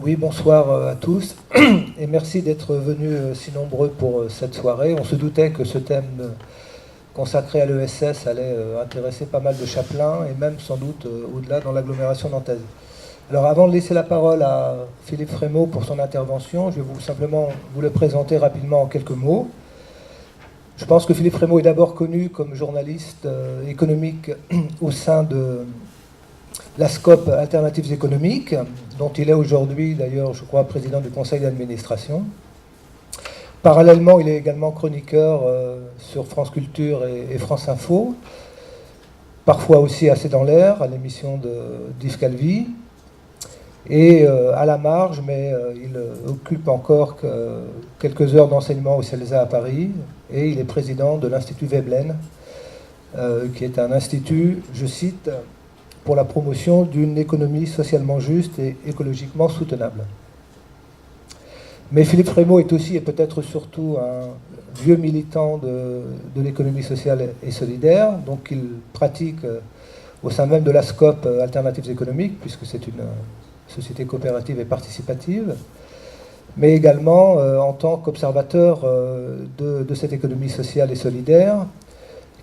Oui, bonsoir à tous et merci d'être venus si nombreux pour cette soirée. On se doutait que ce thème consacré à l'ESS allait intéresser pas mal de chapelains et même sans doute au-delà dans l'agglomération nantaise. Alors avant de laisser la parole à Philippe Frémaux pour son intervention, je vais simplement vous le présenter rapidement en quelques mots. Je pense que Philippe Frémaux est d'abord connu comme journaliste économique au sein de la SCOP Alternatives économiques, dont il est aujourd'hui d'ailleurs, je crois, président du conseil d'administration. Parallèlement, il est également chroniqueur sur France Culture et France Info, parfois aussi assez dans l'air, à l'émission d'Yves Calvi. Et à la marge, mais il occupe encore quelques heures d'enseignement au CELSA à Paris, et il est président de l'Institut Veblen, qui est un institut, je cite, pour la promotion d'une économie socialement juste et écologiquement soutenable. Mais Philippe Frémaux est aussi et peut-être surtout un vieux militant de l'économie sociale et solidaire, donc il pratique au sein même de la SCOP Alternatives économiques, puisque c'est une société coopérative et participative, mais également en tant qu'observateur de cette économie sociale et solidaire,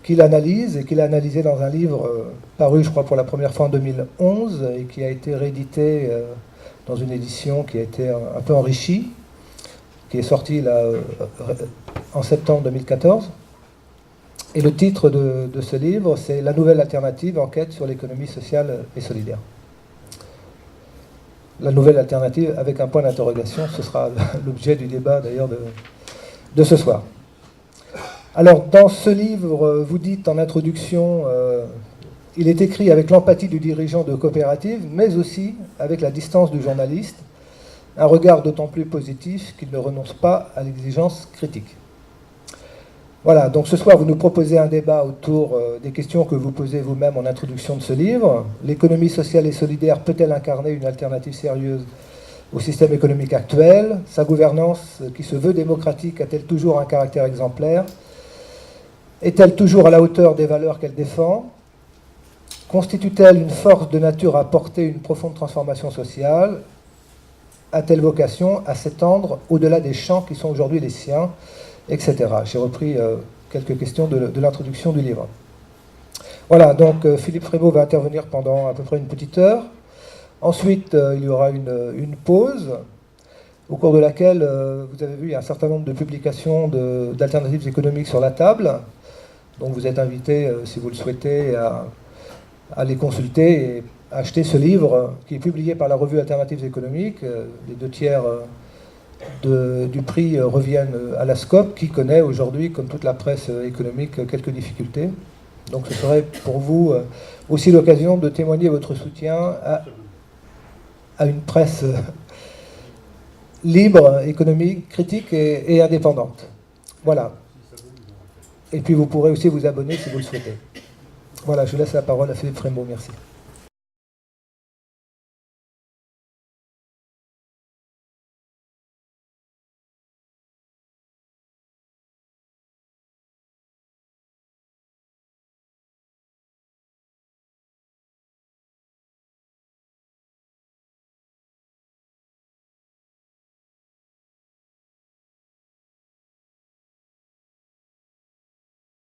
qu'il analyse et qu'il a analysé dans un livre paru, je crois, pour la première fois en 2011 et qui a été réédité dans une édition qui a été un peu enrichie, qui est sortie là, en septembre 2014. Et le titre de ce livre, c'est La nouvelle alternative, enquête sur l'économie sociale et solidaire. La nouvelle alternative avec un point d'interrogation, ce sera l'objet du débat d'ailleurs de ce soir. Alors, dans ce livre, vous dites en introduction, il est écrit avec l'empathie du dirigeant de coopérative, mais aussi avec la distance du journaliste, un regard d'autant plus positif qu'il ne renonce pas à l'exigence critique. Voilà, donc ce soir, vous nous proposez un débat autour des questions que vous posez vous-même en introduction de ce livre. L'économie sociale et solidaire peut-elle incarner une alternative sérieuse au système économique actuel? Sa gouvernance, qui se veut démocratique, a-t-elle toujours un caractère exemplaire? Est-elle toujours à la hauteur des valeurs qu'elle défend? Constitue-t-elle une force de nature à porter une profonde transformation sociale? A-t-elle vocation à s'étendre au-delà des champs qui sont aujourd'hui les siens, etc. J'ai repris quelques questions de l'introduction du livre. Voilà, donc Philippe Frémaux va intervenir pendant à peu près une petite heure. Ensuite, il y aura une pause, au cours de laquelle, vous avez vu, il y a un certain nombre de publications d'alternatives économiques sur la table. Donc vous êtes invité, si vous le souhaitez, à les consulter et à acheter ce livre qui est publié par la revue Alternatives économiques. Les 2/3 du prix reviennent à la SCOP, qui connaît aujourd'hui, comme toute la presse économique, quelques difficultés. Donc ce serait pour vous aussi l'occasion de témoigner votre soutien à une presse libre, économique, critique et indépendante. Voilà. Et puis vous pourrez aussi vous abonner si vous le souhaitez. Voilà, je laisse la parole à Philippe Frémaux. Merci.